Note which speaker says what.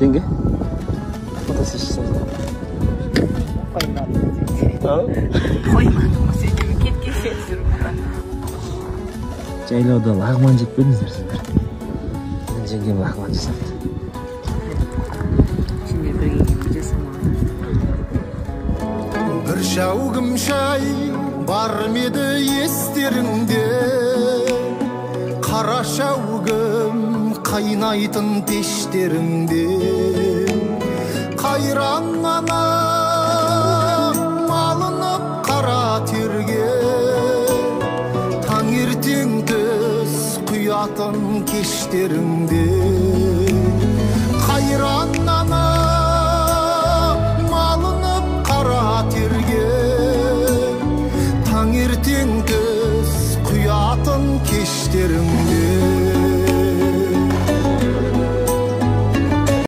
Speaker 1: Сенге? Фотосессия. Жайлауда лагман жеп бердіңіздер сіздер. Мен жеңгем лагман жасапты.
Speaker 2: Şimdi birге жасамаған.
Speaker 3: Bir şaugum şay бар mıydı естеріңде? Қара шаугым қайнайтын пештеріңде. Қайран анам малынып қара терге. Таңертең түс құятын кештеріңде.